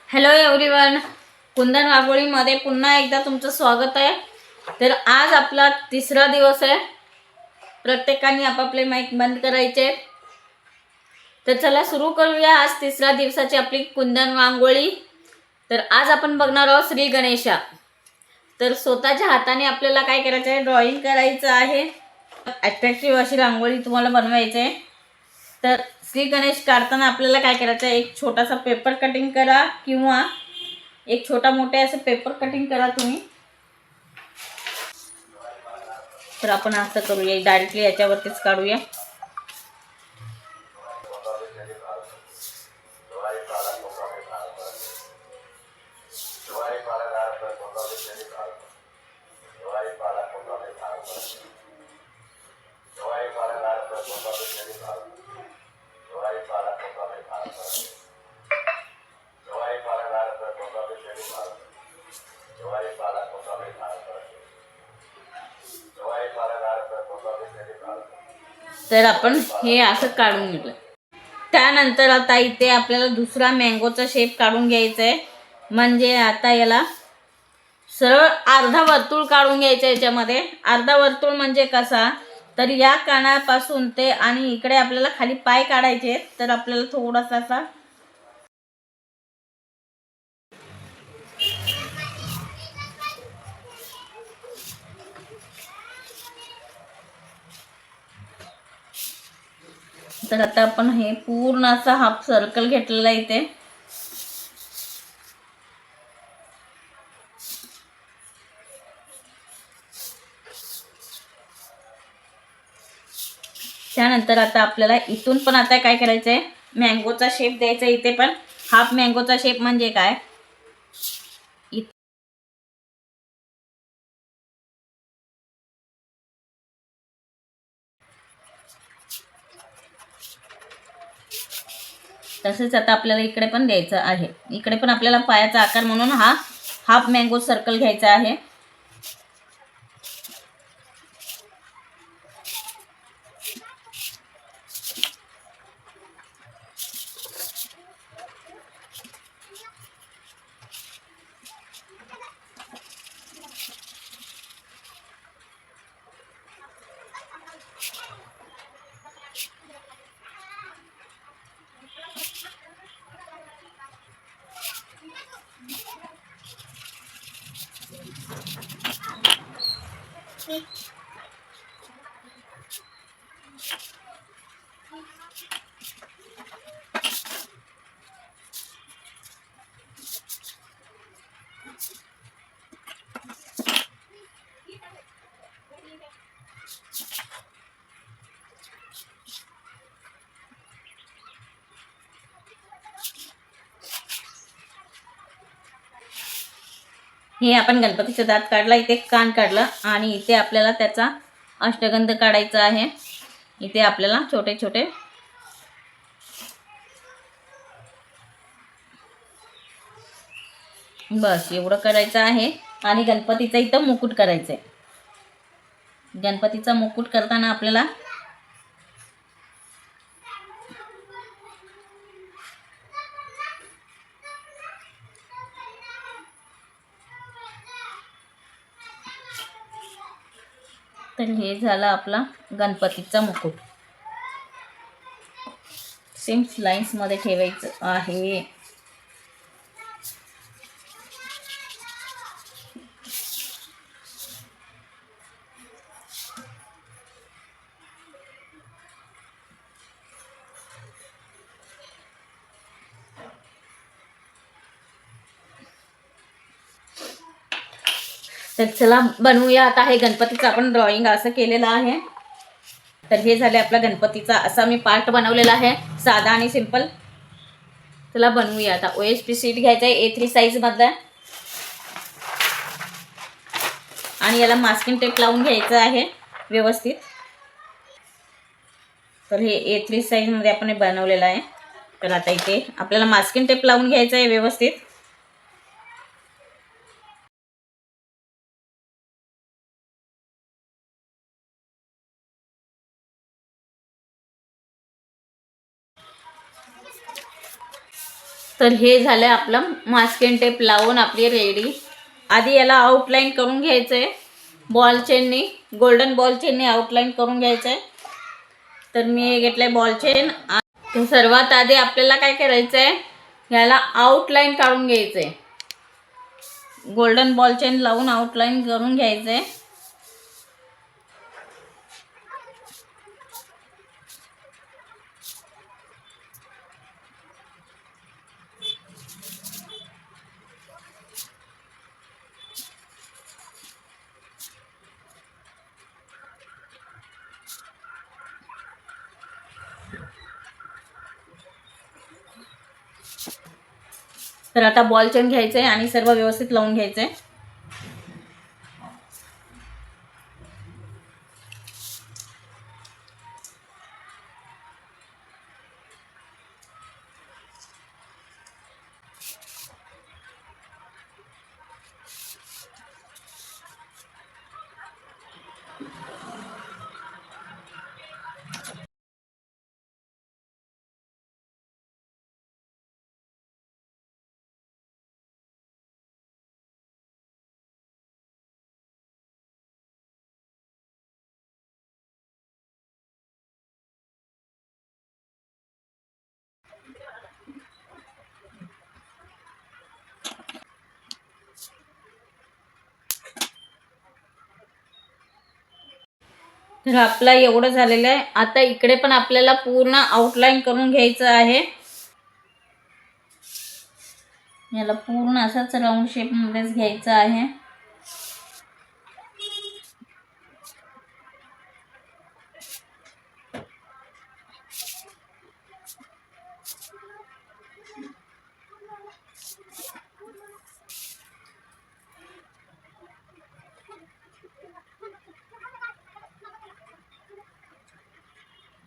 Hello everyone, कुंदन रांगोळीमध्ये पुन्हा एकदा तुमचं स्वागत आहे। तर आज आपला तिसरा दिवस आहे। प्रत्येकाने आपापले माईक बंद करायचे। तर चला सुरू करूया आज तिसऱ्या दिवसाची आपली कुंदन रांगोळी। तर आज आपण बघणार आहोत श्री गणेशा। तर स्वतःच्या हाताने आपल्याला काय करायचं आहे, ड्रॉइंग करायचं आहे। अट्रॅक्टिव्ह अशी रांगोळी तुम्हाला बनवायची आहे। तर श्री गणेश काढताना आपल्याला काय करायचं आहे, एक छोटासा पेपर कटिंग करा किंवा एक छोटा मोठे असे पेपर कटिंग करा तुम्ही। तर आपण असं करूया, डायरेक्टली याच्यावरतीच काढूया। तर आपण हे असं काढून घेतलं। त्यानंतर आता इथे आपल्याला दुसरा मँगोचा शेप काढून घ्यायचा आहे। म्हणजे आता याला सरळ अर्धा वर्तुळ काढून घ्यायचं। याच्यामध्ये अर्धा वर्तुळ म्हणजे कसा, तर या कानापासून ते आणि इकडे आपल्याला खाली पाय काढायचे। तर आपल्याला थोडासा असा तर आता आपण हे पूर्ण असा हाफ सर्कल घेतलेला आहे इथे। त्यानंतर आता आपल्याला इथून पण आता काय करायचं आहे, मँगोचा शेप द्यायचा। इथे पण हाफ मँगोचा शेप म्हणजे काय, तसेच आता आपल्याला इकडे पण द्यायचं आहे। इकडे पण आपल्याला पायाचा आकार म्हणून हा हाफ मँगो सर्कल घ्यायचा आहे। हे आपण गणपतीचा दात काढला, इथे कान काढला आणि इथे आपल्याला त्याचा अष्टगंध काढायचा आहे। इथे आपल्याला छोटे छोटे बस एवढं करायचं आहे। आणि गणपतीचा इथं मुकुट करायचं आहे। गणपतीचा मुकुट करताना आपल्याला तर हे झालं आपला गणपतीचा मुकुट। सेम लाईन्स मध्ये ठेवायचं आहे। तर चला बनवूया आता। हे गणपतीचं आपण ड्रॉइंग असं केलेलं आहे। तर हे झाले आपला गणपतीचा असा मी पार्ट बनवलेला आहे, साधा आणि सिंपल। चला बनवूया आता। OSP शीट घ्यायचा आहे A3 साईज मधला आणि याला मास्किंग टेप लावून घ्यायचं आहे व्यवस्थित। तर हे A3 साईज मध्ये आपण बनवलेलं आहे। तर आता इथे आपल्याला मास्किंग टेप लावून घ्यायचं आहे व्यवस्थित। तर हे झालं आपलं मास्किंग टेप लावून आपली रेडी. आधी याला आउटलाईन करून घ्यायचं आहे बॉल चेननी, गोल्डन बॉल चेननी आउटलाईन करून घ्यायचं आहे. तर मी हे घेतलंय बॉल चेन. तर सर्वात आधी आपल्याला काय करायचं आहे, याला आउटलाईन काढून घ्यायचं आहे. गोल्डन बॉल चेन लावून आउटलाईन करून घ्यायचं आहे. तर आता बॉल चेन घ्यायचं आहे आणि सर्व व्यवस्थित लावून घ्यायचं आहे. तर आपला एवढं झालेलं आहे. आता इकडे पण आपल्याला पूर्ण आउटलाईन करून घ्यायचं आहे. याला पूर्ण असाच राऊंड शेप मध्येच घ्यायचं आहे.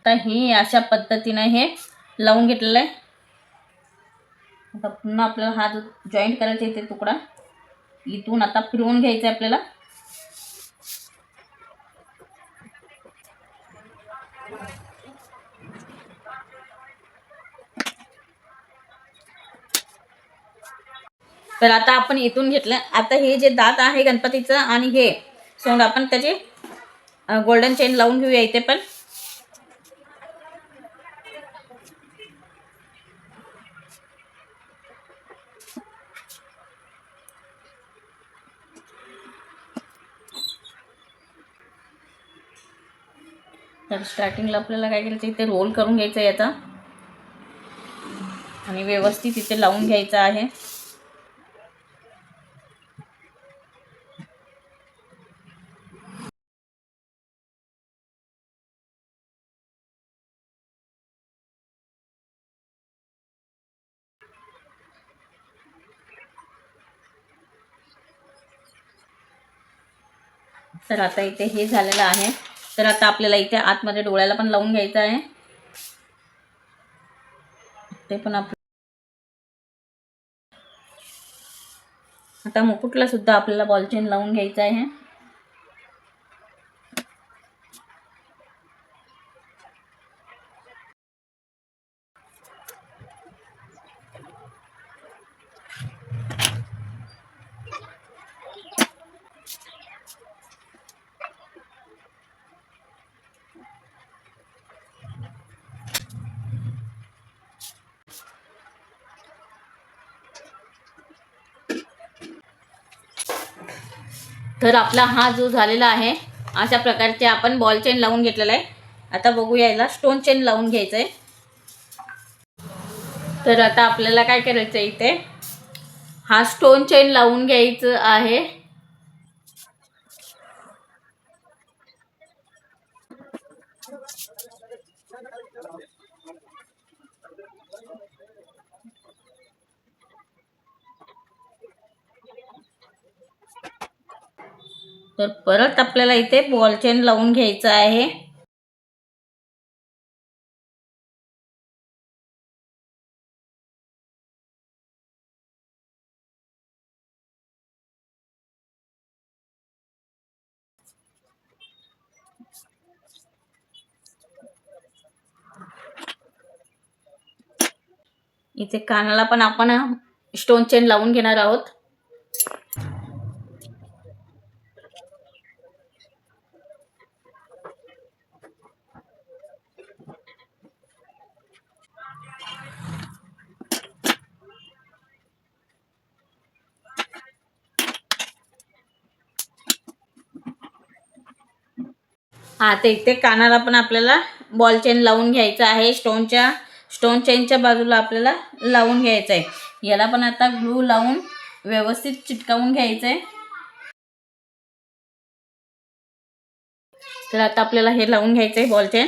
आता हे अशा पद्धतीने हे लावून घेतलेलं आहे. आता पुन्हा आपल्याला हा जो जॉईंट करायचा इथे तुकडा इथून आता फिरवून घ्यायचा आहे आपल्याला. तर आता आपण इथून घेतलं. आता हे जे दात आहे गणपतीचं आणि हे सोंड आपण त्याचे गोल्डन चेन लावून घेऊया इथे पण. तर स्टार्टिंगला आपल्याला काय करायचं, इथे रोल करून घ्यायचं याचा आणि व्यवस्थित इथे लावून घ्यायचं आहे. तर आता इथे हे झालेलं आहे. तर आता आपल्याला इथे आतमध्ये डोळ्याला पण लावून घ्यायचं आहे. ते पण आता मुकुटला सुद्धा आपल्याला बॉल चेन लावून घ्यायचं आहे. तर आपला हा जो झालेला आहे अशा प्रकारचे आपण बॉल चेन लावून घेतलेला आहे. आता बघूया याला स्टोन चेन लावून घ्यायचं आहे. तर आता आपल्याला काय करायचं आहे, इथे हा स्टोन चेन लावून घ्यायचं आहे. तर परत आपल्याला इथे बॉल चेन लावून घ्यायचं आहे. इथे कानाला पण आपण स्टोन चेन लावून घेणार आहोत. हा, ते इथे कानाला पण आपल्याला बॉल चेन लावून घ्यायचं आहे. स्टोन चेनच्या बाजूला आपल्याला लावून घ्यायचं आहे. याला पण आता ग्लू लावून व्यवस्थित चिटकावून घ्यायचं आहे. तर आता आपल्याला हे लावून घ्यायचं आहे बॉल चेन.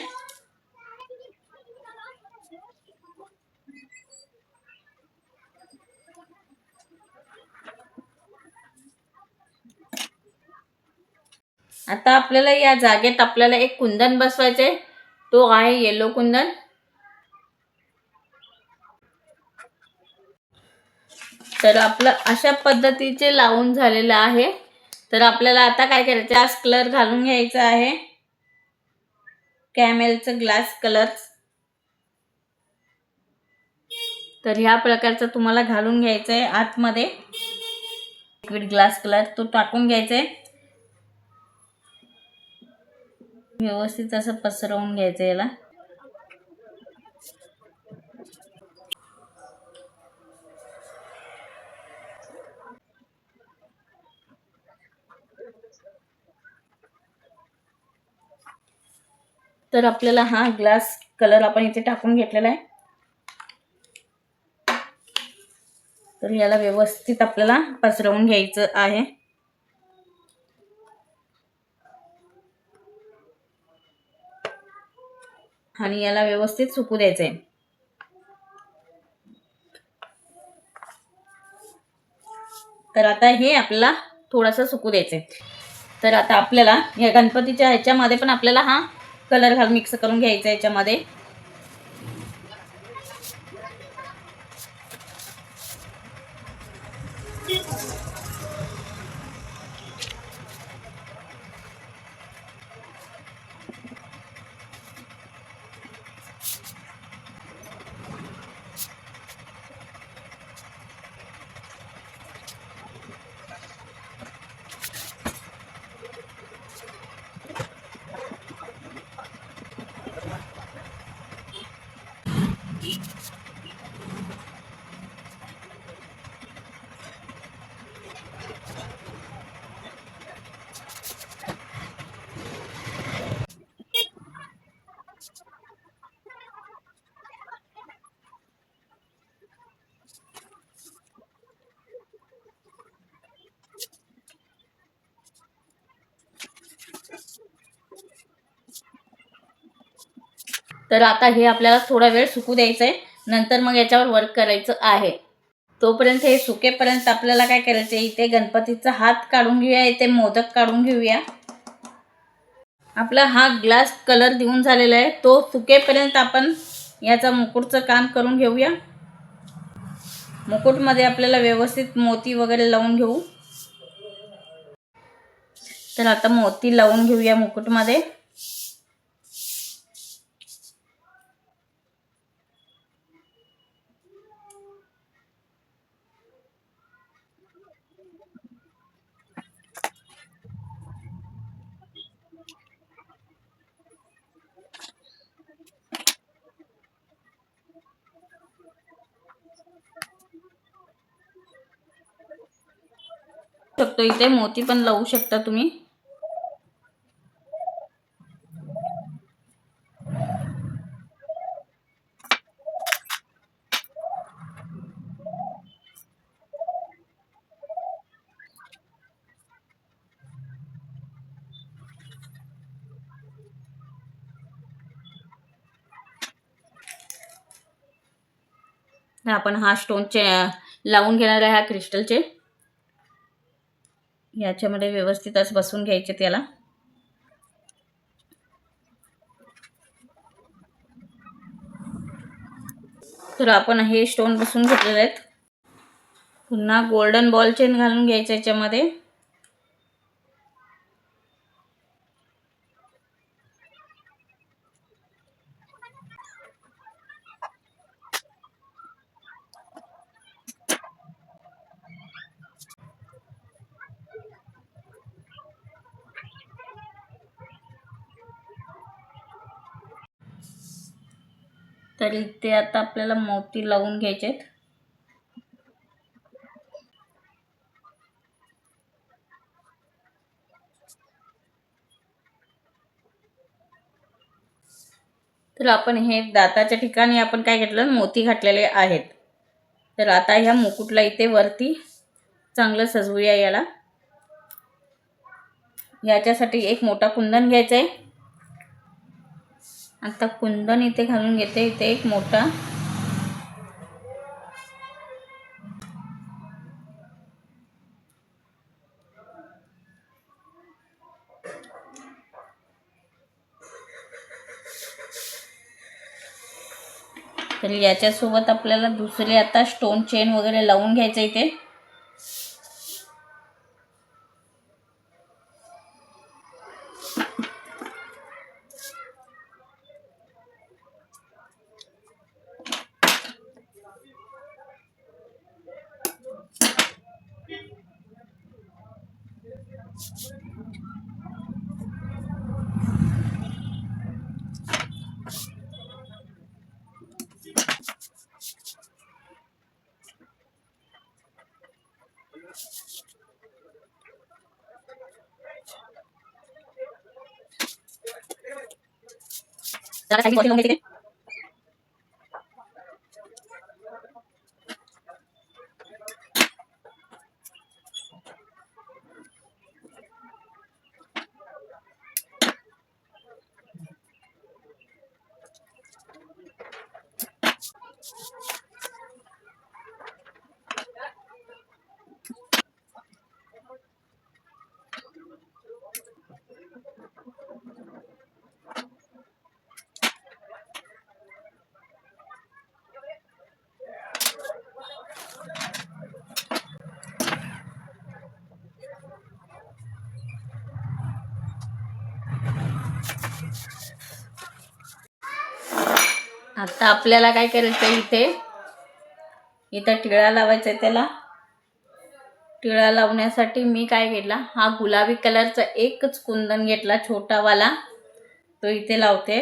आता आपल्याला या जागेत आपल्याला एक कुंदन बसवायचे. तो आहे येलो कुंदन. तर आपलं अशा पद्धतीचे लावून झालेलं आहे. तर आपल्याला आता काय करायचं, ग्लास कलर घालून घ्यायचा आहे. कॅमेलचं ग्लास कलर. तर ह्या प्रकारचं तुम्हाला घालून घ्यायचं आहे आतमध्ये. लिक्विड ग्लास कलर तो टाकून घ्यायचा आहे. व्यवस्थित असं पसरवून घ्यायचं याला. तर आपल्याला हा ग्लास कलर आपण इथे टाकून घेतलेला आहे. तर याला व्यवस्थित आपल्याला पसरवून घ्यायचं आहे. आणि याला व्यवस्थित सुकू द्यायचंय. तर आता हे आपल्याला थोडंसं सुकू द्यायचंय. तर आता आपल्याला या गणपतीच्या ह्याच्यामध्ये पण आपल्याला हा कलर मिक्स करून घ्यायचा याच्यामध्ये. तर आता हे आपल्याला थोडा वेळ सुकू द्यायचंय. नंतर मग याच्यावर वर्क करायचं आहे. तोपर्यंत हे सुकेपर्यंत आपल्याला काय करायचं, इथे गणपतीचा हात काढून घेऊया. इथे मोदक काढून घेऊया. आपला हा ग्लास कलर देऊन झालेला आहे. तो सुकेपर्यंत आपण याचा मुकुटचं काम करून घेऊया. मुकुटमध्ये आपल्याला व्यवस्थित मोती वगैरे लावून घेऊ. तर आता मोती लावून घेऊया मुकुटमध्ये. शकतो इथे मोती पण लावू शकता तुम्ही. आपण हा स्टोनचे लावून घेणार आहे. हा क्रिस्टलचे याच्यामध्ये व्यवस्थित असं बसवून घ्यायचे त्याला. तर आपण हे स्टोन बसवून घेतलेले आहेत. पुन्हा गोल्डन बॉल चेन घालून घ्यायचं याच्यामध्ये. तर इथे आता आपल्याला मोती लावून घ्यायचे आहेत. तर आपण हे दाताच्या ठिकाणी आपण काय घेतलं, मोती घातलेले आहेत. तर आता ह्या मुकुटला इथे वरती चांगलं सजवूया याला. याच्यासाठी एक मोठा कुंदन घ्यायचा आहे. आता कुंदन इथे घालून घेते, इथे एक मोठा. तर याच्यासोबत आपल्याला दुसरे आता स्टोन चेन वगैरे लावून घ्यायचं इथे. आता आपल्याला काय करायचं, इथं टिळा लावायचा आहे. त्याला टिळा लावण्यासाठी मी काय घेतला, हा गुलाबी कलरचा एकच कुंदन घेतला छोटावाला, तो इथे लावते.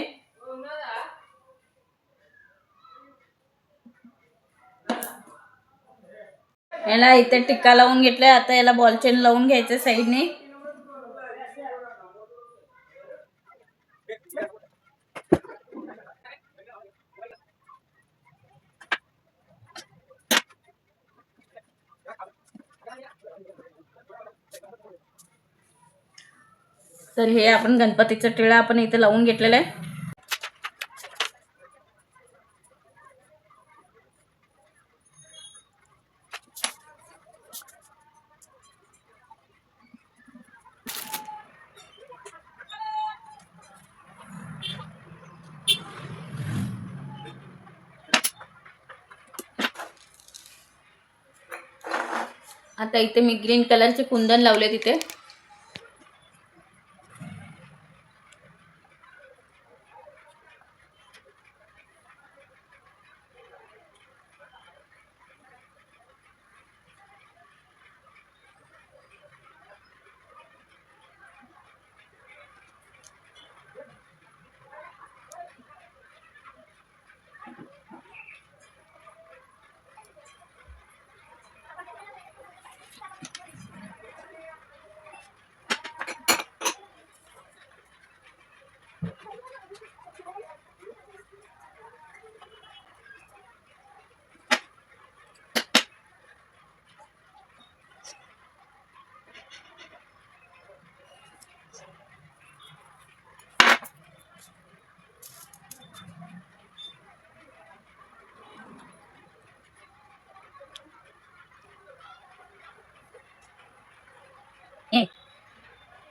याला इथे टिक्का लावून घेतलाय. आता याला बॉल चेन लावून घ्यायचं साईडने. तर हे आपण गणपतीचा टिळा आपण इथे लावून घेतलेला आहे. आता इथे मी ग्रीन कलरचे कुंदन लावले तिथे.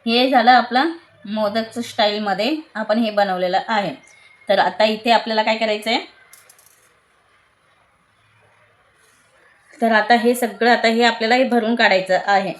हे झालं आपलं मोदकचं स्टाईलमध्ये आपण हे बनवलेलं आहे. तर आता इथे आपल्याला काय करायचं आहे, तर आता हे सगळं आता हे आपल्याला हे भरून काढायचं आहे.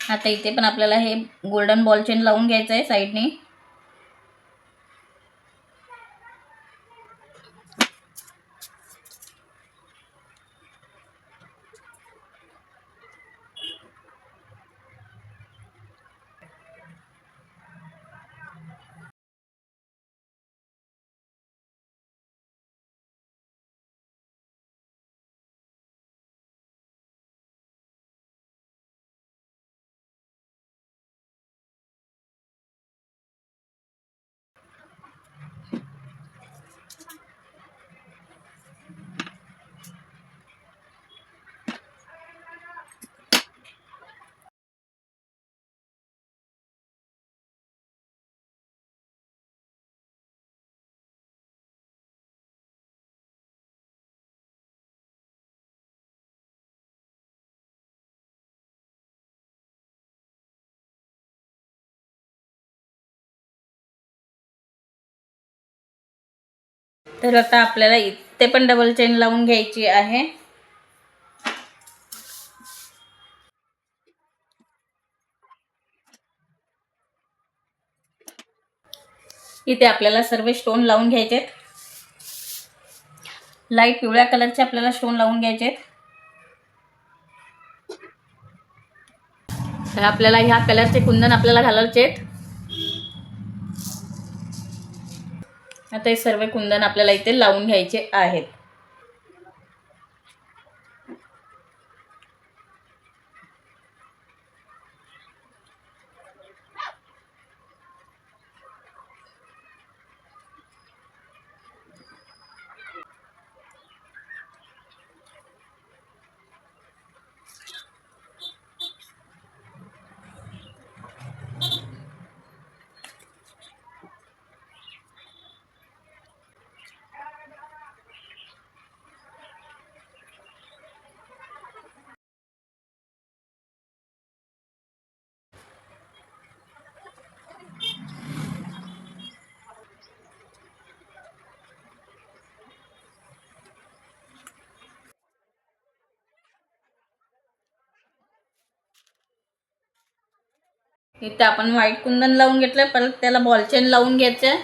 आता इथे पण आपल्याला हे गोल्डन बॉल चेन लावून घ्यायचं आहे साईडने. तर आता आपल्याला इथे पण डबल चेन लावून घ्यायची आहे. इथे आपल्याला सर्व स्टोन लावून घ्यायचे. लाईट पिवळ्या कलरचे आपल्याला स्टोन लावून घ्यायचे. तर आपल्याला ह्या कलरचे कुंदन आपल्याला घालायचे. आता हे सर्व कुंदन आपल्याला इथे लावून घ्यायचे आहेत. इथे आपण व्हाईट कुंदन लावून घेतलं. परत त्याला बॉल चेन लावून घ्यायचं.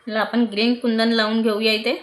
त्याला आपण ग्रीन कुंदन लावून घेऊया इथे.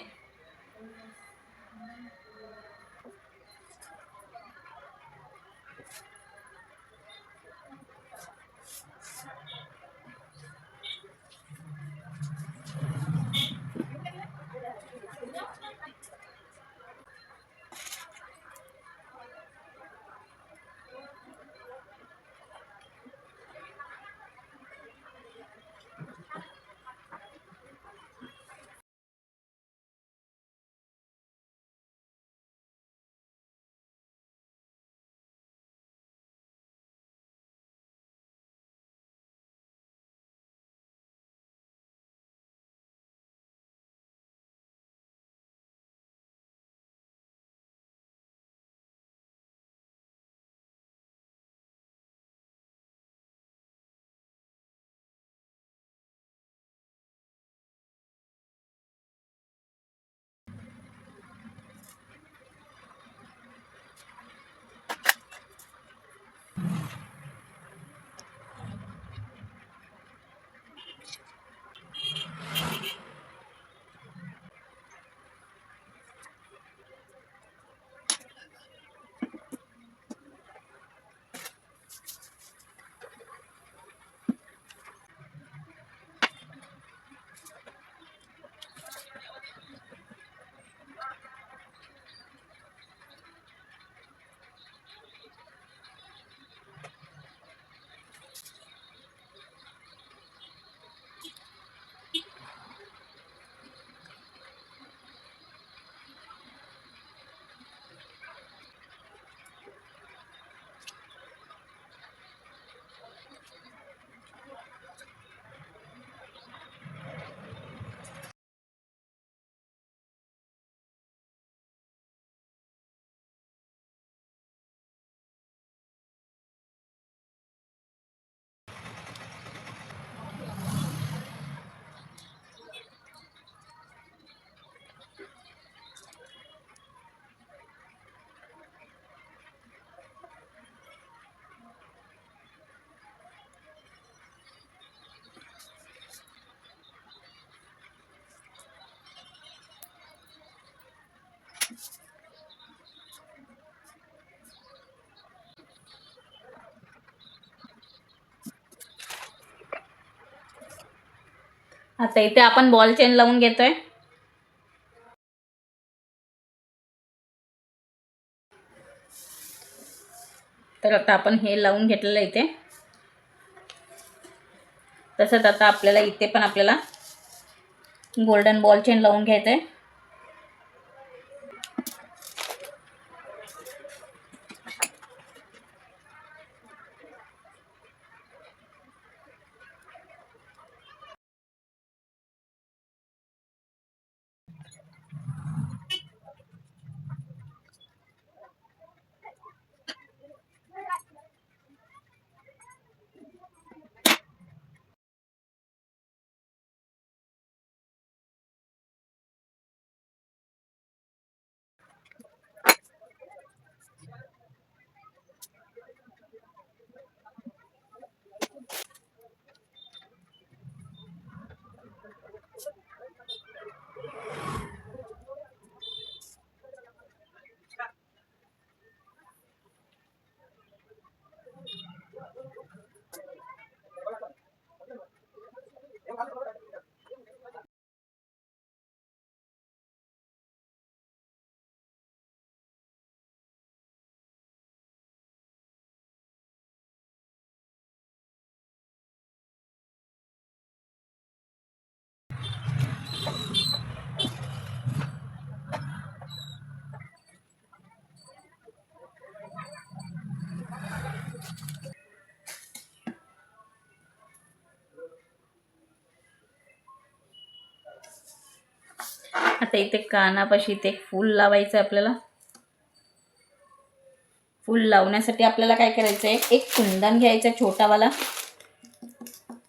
आता इथे आपण बॉल चेन लावून घेतोय. तर आता आपण हे लावून घेतलेलं इथे. तसंच आता आपल्याला इथे पण आपल्याला गोल्डन बॉल चेन लावून घ्यायचं आहे. आता इथे कानापाशी इथे एक फूल लावायचं आहे आपल्याला. फूल लावण्यासाठी आपल्याला काय करायचं आहे, एक कुंदन घ्यायचं छोटावाला,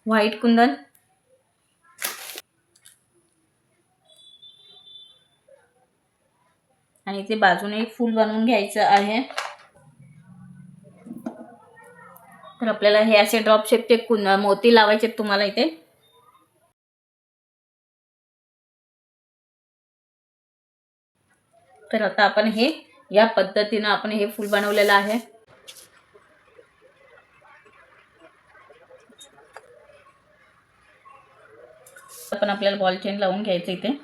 व्हाईट कुंदन. आणि इथे बाजूने एक फूल बनवून घ्यायचं आहे. तर आपल्याला हे असे ड्रॉप शेपचे मोती लावायचे तुम्हाला इथे. तर आता आपण हे या पद्धतीने आपण हे फूल बनवलेलं आहे. आपण आपल्याला बॉल चेन लावून घ्यायचं इथे.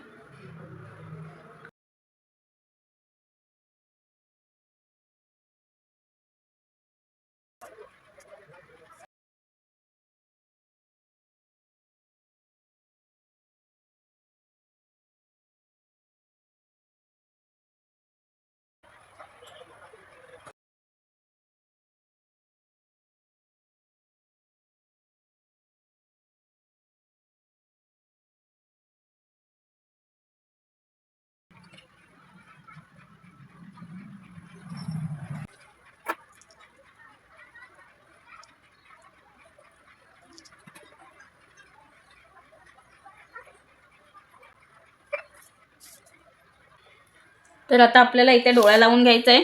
तर आता आपल्याला इथे डोळा लावून घ्यायचा आहे.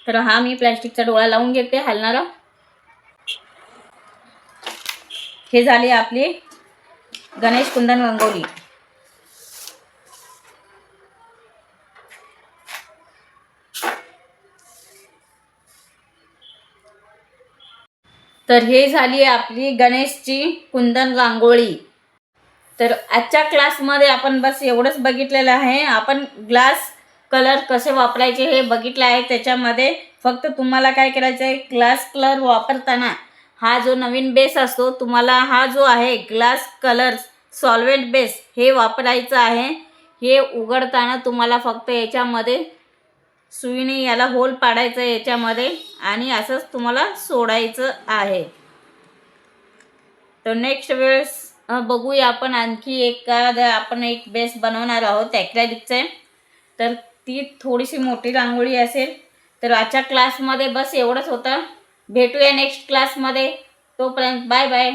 तर हा मी प्लॅस्टिकचा डोळा लावून घेते हलणारा. हे झाली आपली गणेश कुंदन रंगोली. तर हे झाली आपली गणेशची कुंदन रांगोळी. तर आजच्या क्लासमध्ये आपण बस एवढंच बघितलेलं आहे. आपण ग्लास कलर कसे वापरायचे हे बघितलं आहे. त्याच्यामध्ये फक्त तुम्हाला काय करायचं आहे, ग्लास कलर वापरताना हा जो नवीन बेस असतो, तुम्हाला हा जो आहे ग्लास कलर सॉल्वेंट बेस हे वापरायचं आहे. हे उघडताना तुम्हाला फक्त याच्यामध्ये सुईने याला होल पाडायचं याच्यामध्ये आणि असंच तुम्हाला सोडायचं आहे. तर नेक्स्ट वेळेस बघूया आपण आणखी आपण एक बेस बनवणार आहोत ॲक्रेलिकचे. तर ती थोडीशी मोठी रांगोळी असेल. तर आजच्या क्लासमध्ये बस एवढंच होतं. भेटूया नेक्स्ट क्लासमध्ये. तोपर्यंत बाय बाय.